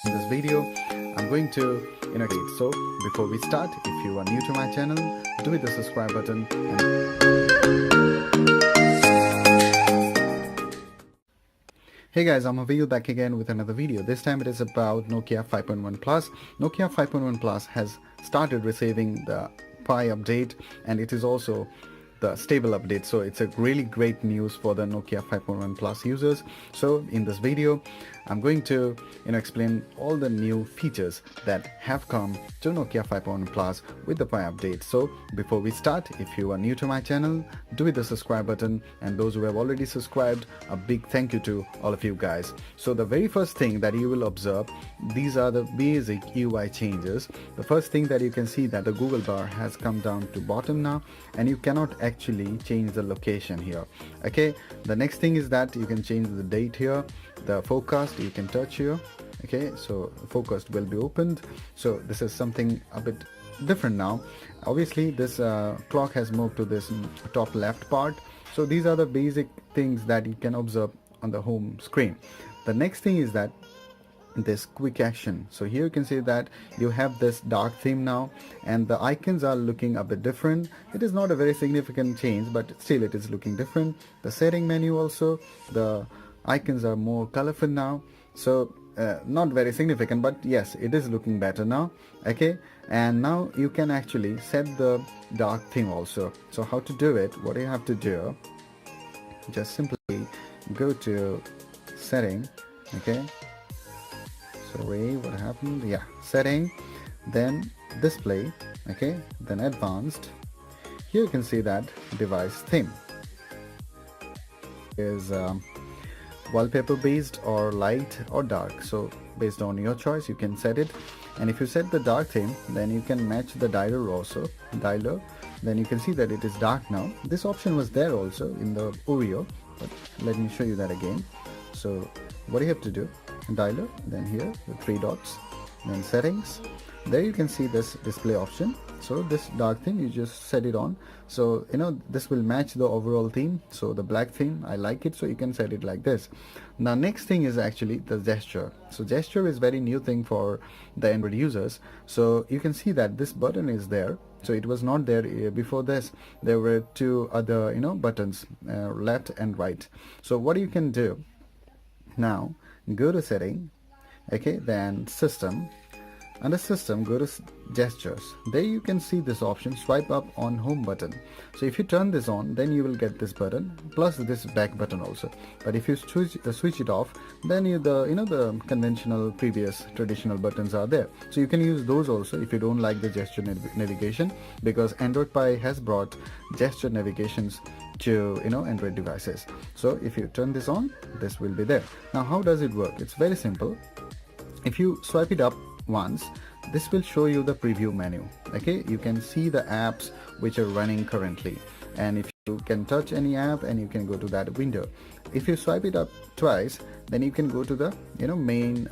In this video, I'm going to innovate. So before we start, if you are new to my channel, do hit the subscribe button. Hey guys, I'm Avil back again with another video. This time it is about Nokia 5.1 Plus. Nokia 5.1 Plus has started receiving the Pi update, and it is also the stable update, so it's a really great news for the Nokia 5.1 Plus users. So in this video I'm going to explain all the new features that have come to Nokia 5.1 Plus with the Pi update. So before we start, if you are new to my channel, do hit the subscribe button, and those who have already subscribed, a big thank you to all of you guys. So the very first thing that you will observe, these are the basic UI changes. The first thing that you can see that the Google bar has come down to bottom now, and you cannot actually change the location here. Okay, the next thing is that you can change the date here. The forecast you can touch here. Okay, so forecast will be opened. So this is something a bit different now. Obviously this clock has moved to this top left part. So these are the basic things that you can observe on the home screen. The next thing is that this quick action. So here you can see that you have this dark theme now, and the icons are looking a bit different. It is not a very significant change, but still it is looking different. The setting menu also, the icons are more colorful now, so not very significant, but yes, it is looking better now. Okay, and now you can actually set the dark theme also. So how to do it? What you have to do, just simply go to setting. Okay, sorry, what happened? Yeah, setting, then display. Okay, then advanced. Here you can see that device theme is wallpaper based or light or dark. So based on your choice you can set it, and if you set the dark theme, then you can match the dialer also. Then you can see that it is dark now. This option was there also in the Oreo, but let me show you that again. So what you have to do, dialer, then here the three dots, then settings. There you can see this display option. So this dark theme, you just set it on, so this will match the overall theme. So the black theme, I like it, so you can set it like this. Now next thing is actually the gesture. So gesture is very new thing for the Android users. So you can see that this button is there. So it was not there before this. There were two other buttons, left and right. So what you can do now, go to setting. Okay, then system. Under system, go to gestures. There you can see this option, swipe up on home button. So if you turn this on, then you will get this button plus this back button also. But if you switch it off, then the conventional previous traditional buttons are there. So you can use those also if you don't like the gesture navigation, because Android Pie has brought gesture navigations to Android devices. So if you turn this on, this will be there. Now how does it work? It's very simple. If you swipe it up once, this will show you the preview menu. Okay, you can see the apps which are running currently, and if you can touch any app, and you can go to that window. If you swipe it up twice, then you can go to the main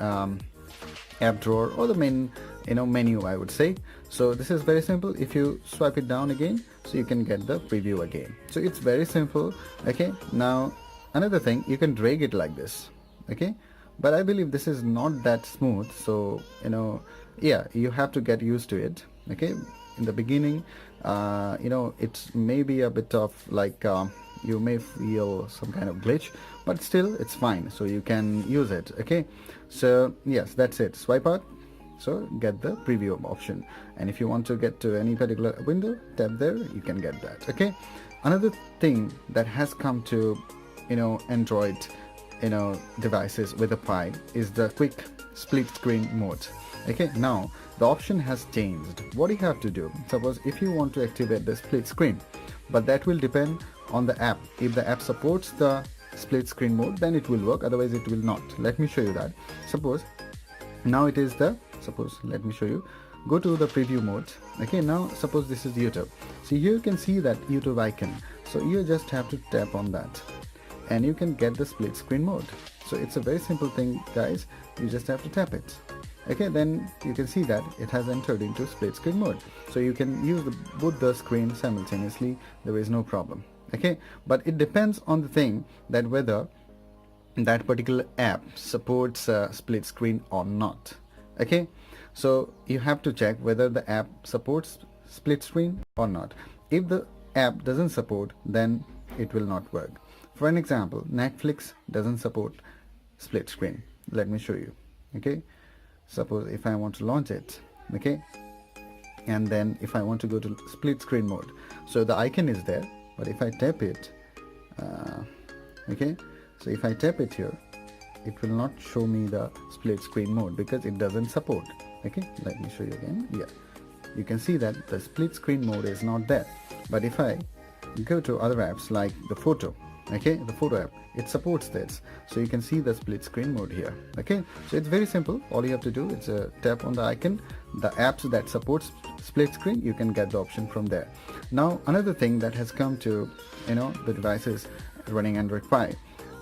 app drawer, or the main menu, I would say. So this is very simple. If you swipe it down again, so you can get the preview again. So it's very simple. Okay, now another thing, you can drag it like this. Okay, but I believe this is not that smooth, so yeah, you have to get used to it. Okay, in the beginning it's maybe a bit of like you may feel some kind of glitch, but still it's fine, so you can use it. Okay, so yes, that's it. Swipe out, so get the preview option, and if you want to get to any particular window, tap there, you can get that. Okay, another thing that has come to Android devices with a Pi is the quick split screen mode. Okay, now the option has changed. What you have to do, suppose if you want to activate the split screen, but that will depend on the app. If the app supports the split screen mode, then it will work, otherwise it will not. Let me show you that. Suppose now it is let me show you. Go to the preview mode. Okay, now suppose this is YouTube. See, here you can see that YouTube icon, so you just have to tap on that, and you can get the split screen mode. So it's a very simple thing, guys. You just have to tap it. Okay, then you can see that it has entered into split screen mode, so you can use both the screens simultaneously. There is no problem. Okay, but it depends on the thing that whether that particular app supports split screen or not. Okay, so you have to check whether the app supports split screen or not. If the app doesn't support, then it will not work. For an example, Netflix doesn't support split screen. Let me show you. Okay, suppose if I want to launch it, okay, and then if I want to go to split screen mode, so the icon is there, but if I tap it, uh, okay, so if I tap it here, it will not show me the split screen mode because it doesn't support. Okay, let me show you again. Yeah, you can see that the split screen mode is not there. But if I go to other apps like the photo, okay, the photo app, it supports this, so you can see the split screen mode here. Okay, so it's very simple. All you have to do is tap on the icon, the apps that supports split screen, you can get the option from there. Now another thing that has come to, you know, the devices running Android Pie,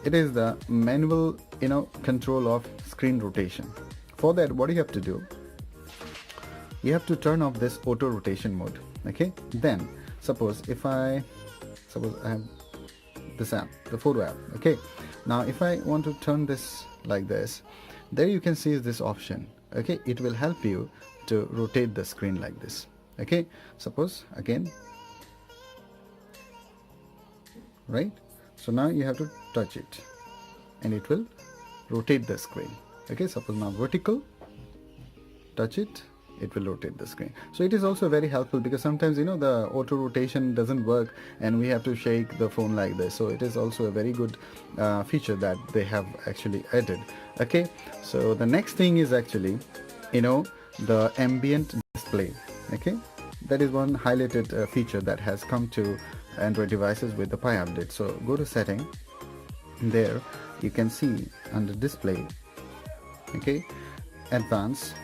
it is the manual, you know, control of screen rotation. For that, what you have to do, you have to turn off this auto rotation mode. Okay, then suppose I have this app, the photo app. Okay, now if I want to turn this like this, there you can see this option. Okay, it will help you to rotate the screen like this. Okay, suppose again, right, so now you have to touch it and it will rotate the screen. Okay, suppose now vertical, touch it, it will rotate the screen. So it is also very helpful because sometimes, you know, the auto rotation doesn't work and we have to shake the phone like this. So it is also a very good feature that they have actually added. Okay, so the next thing is actually, you know, the ambient display. Okay, that is one highlighted feature that has come to Android devices with the Pie update. So go to setting, there you can see under display, okay, advanced,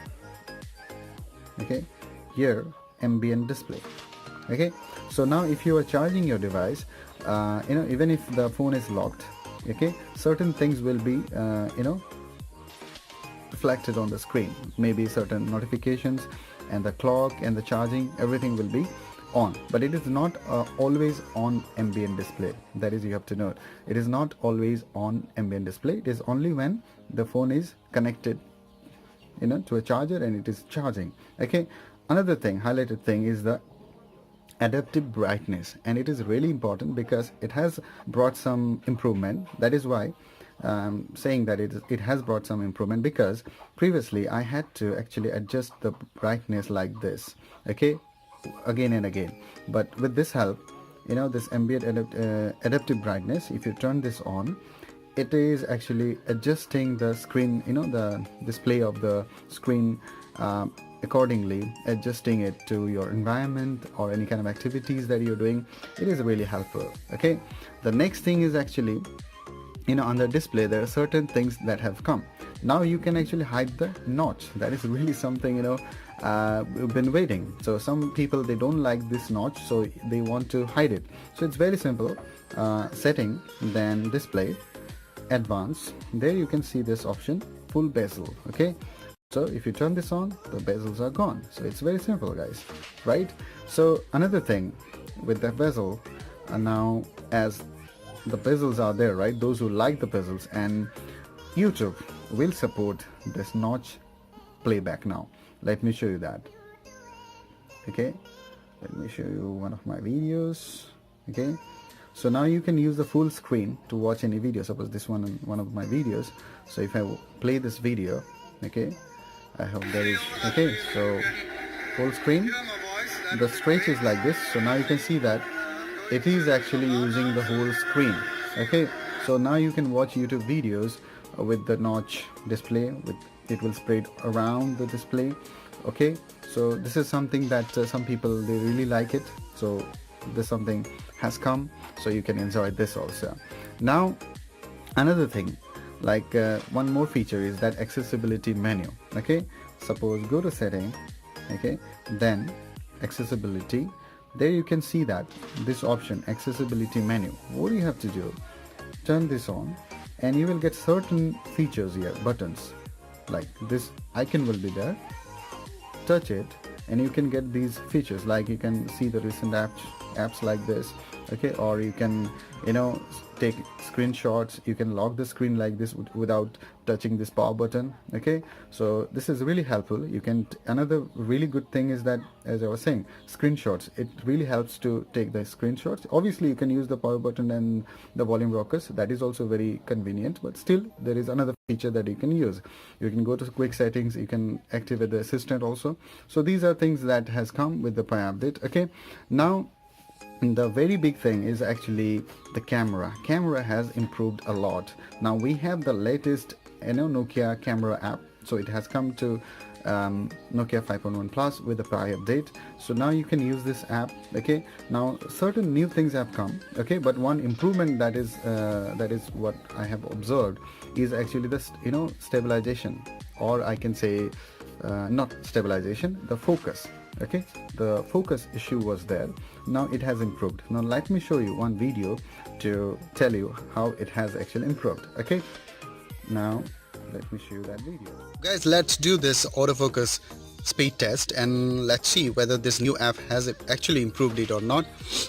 okay, here ambient display. Okay, so now if you are charging your device, you know, even if the phone is locked, okay, certain things will be you know, reflected on the screen. Maybe certain notifications and the clock and the charging, everything will be on, but it is not always on ambient display. That is, you have to note, it is not always on ambient display. It is only when the phone is connected, you know, to a charger and it is charging. Okay, another thing, highlighted thing, is the adaptive brightness, and it is really important because it has brought some improvement. That is why saying that it has brought some improvement, because previously I had to actually adjust the brightness like this, okay, again and again. But with this help, you know, this ambient adaptive brightness, if you turn this on, it is actually adjusting the screen, you know, the display of the screen accordingly, adjusting it to your environment or any kind of activities that you're doing. It is really helpful. Okay, the next thing is actually, you know, on the display there are certain things that have come. Now you can actually hide the notch. That is really something, you know, we've been waiting. So some people, they don't like this notch, so they want to hide it. So it's very simple. Setting, then display, advanced, there you can see this option, full bezel. Okay, so if you turn this on, the bezels are gone. So it's very simple, guys, right? So another thing with the bezel, now as the bezels are there, right, those who like the bezels, and YouTube will support this notch playback now. Let me show you that. Okay, let me show you one of my videos. Okay, so now you can use the full screen to watch any video. Suppose this one of my videos. So if I play this video, okay, I hope there is, okay, so full screen, the stretch is like this. So now you can see that it is actually using the whole screen. Okay, so now you can watch YouTube videos with the notch display, with it will spread around the display. Okay, so this is something that some people, they really like it. So this something has come, so you can enjoy this also. Now another thing, like one more feature is that accessibility menu. Okay, suppose go to setting, okay, then accessibility, there you can see that this option, accessibility menu. What do you have to do? Turn this on and you will get certain features here, buttons like this icon will be there, touch it and you can get these features, like you can see the recent apps like this, okay, or you can, you know, take screenshots. You can lock the screen like this without touching this power button, okay. So this is really helpful. You can another really good thing is that, as I was saying, screenshots, it really helps to take the screenshots. Obviously you can use the power button and the volume rockers, that is also very convenient, but still there is another feature that you can use. You can go to quick settings, you can activate the assistant also. So these are things that has come with the Pi update, okay. Now the very big thing is actually the camera has improved a lot. Now we have the latest, you know, Nokia camera app. So it has come to Nokia 5.1 Plus with the Pi update. So now you can use this app, okay. Now certain new things have come, okay, but one improvement that is what I have observed is actually this, you know, stabilization, or I can say not stabilization, the focus, okay. The focus issue was there. Now it has improved. Now let me show you one video to tell you how it has actually improved, okay. Now let me show you that video. Guys, let's do this autofocus speed test and let's see whether this new app has actually improved it or not.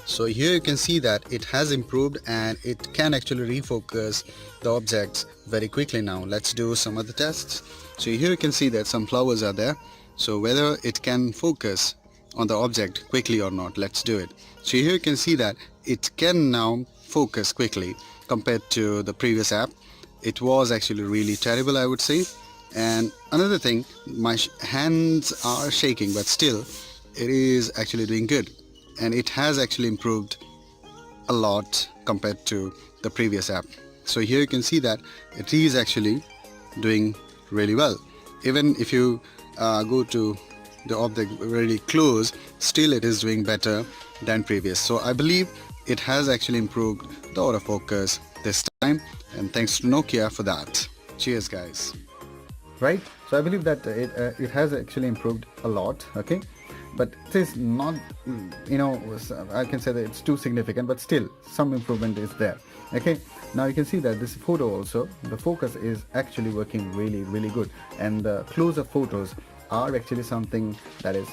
So here you can see that it has improved and it can actually refocus the objects very quickly. Now let's do some other tests. So here you can see that some flowers are there. So whether it can focus on the object quickly or not, let's do it. So here you can see that it can now focus quickly compared to the previous app. It was actually really terrible, I would say. And another thing, my hands are shaking, but still it is actually doing good, and it has actually improved a lot compared to the previous app. So here you can see that it is actually doing really well. Even if you go to the object really close, still it is doing better than previous. So I believe it has actually improved the autofocus this time, and thanks to Nokia for that. Cheers guys. Right, so I believe that it has actually improved a lot, okay, but it is not, you know, I can say that it's too significant, but still some improvement is there, okay. Now you can see that this photo also, the focus is actually working really good, and the closer photos are actually something that is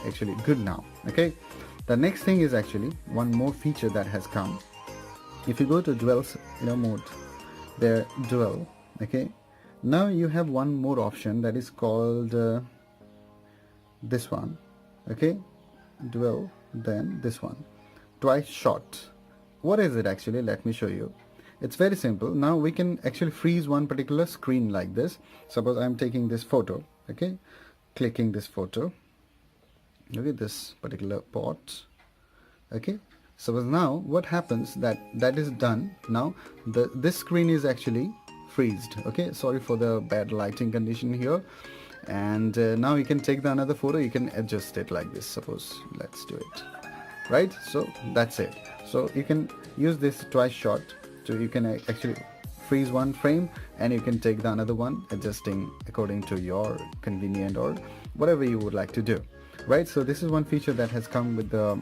actually good now, okay. The next thing is actually one more feature that has come. If you go to dual, you know, mode, there dual, okay. Now you have one more option that is called this one, okay, dual, then this one, twice shot. What is it actually? Let me show you. It's very simple. Now we can actually freeze one particular screen like this. Suppose I'm taking this photo, okay, clicking this photo, okay, this particular pot, okay. Suppose now what happens, that is done. Now this screen is actually freezed, okay. Sorry for the bad lighting condition here. And now you can take the another photo, you can adjust it like this. Suppose let's do it, right. So that's it. So you can use this twice shot, so you can actually freeze one frame and you can take the another one, adjusting according to your convenient or whatever you would like to do, right. So this is one feature that has come with the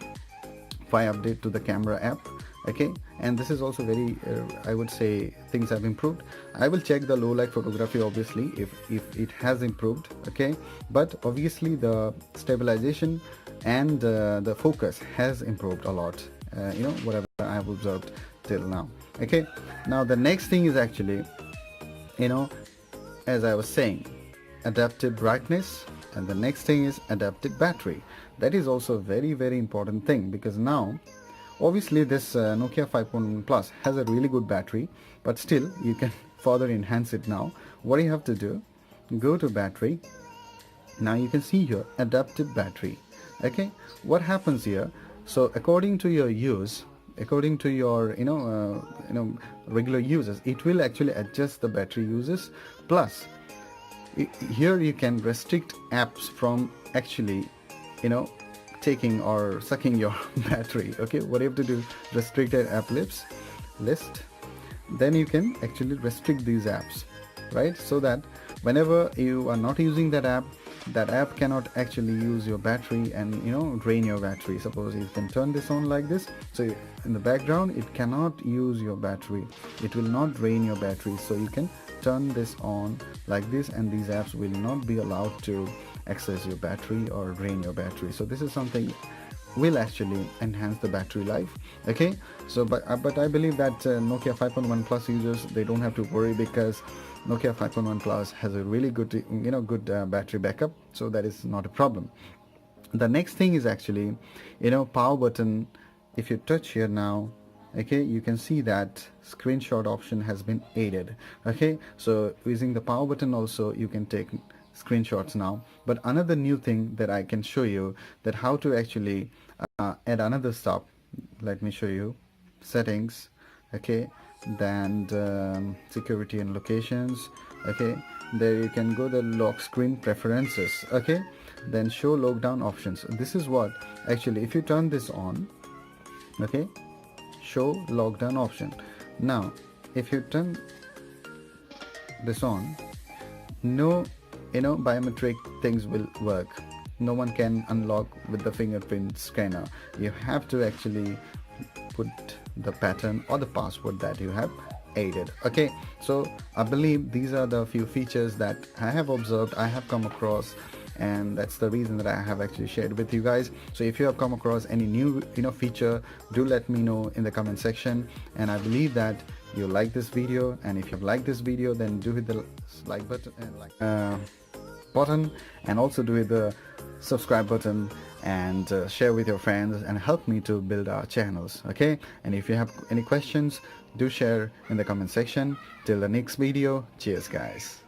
Pi update to the camera app, okay. And this is also very I would say things have improved. I will check the low light photography obviously if it has improved, okay. But obviously the stabilization and the focus has improved a lot, you know, whatever I have observed till now, okay. Now the next thing is actually, you know, as I was saying, adaptive brightness, and the next thing is adaptive battery. That is also a very important thing, because now obviously this Nokia 5.1 Plus has a really good battery, but still you can further enhance it. Now what you have to do, go to battery. Now you can see here adaptive battery, okay. What happens here, so according to your use, according to your regular uses, it will actually adjust the battery uses. Plus here you can restrict apps from actually, you know, taking or sucking your battery, okay. What you have to do, restricted app list, then you can actually restrict these apps, right. So that whenever you are not using that app cannot actually use your battery and, you know, drain your battery. Suppose you can turn this on like this, so in the background it cannot use your battery, it will not drain your battery. So you can turn this on like this, and these apps will not be allowed to access your battery or drain your battery. So this is something will actually enhance the battery life. Okay, so but I believe that Nokia 5.1 Plus users, they don't have to worry, because Nokia 5.1 Plus has a really good good battery backup, so that is not a problem. The next thing is actually, power button. If you touch here now, okay, you can see that screenshot option has been added. Okay, so using the power button also you can take screenshots now. But another new thing that I can show you, that how to actually add another stop. Let me show you. Settings, okay, then security and locations, okay, there you can go the lock screen preferences, okay, then show lockdown options. This is what actually, if you turn this on, okay, show lockdown option. Now if you turn this on, no biometric things will work. No one can unlock with the fingerprint scanner. You have to actually put the pattern or the password that you have added. Okay, so I believe these are the few features that I have observed, I have come across, and that's the reason that I have actually shared with you guys. So if you have come across any new feature, do let me know in the comment section. And I believe that you like this video, and if you've liked this video, then do hit the like button and button, and also do hit the subscribe button, and share with your friends and help me to build our channels. Okay, and if you have any questions, do share in the comment section. Till the next video, cheers guys.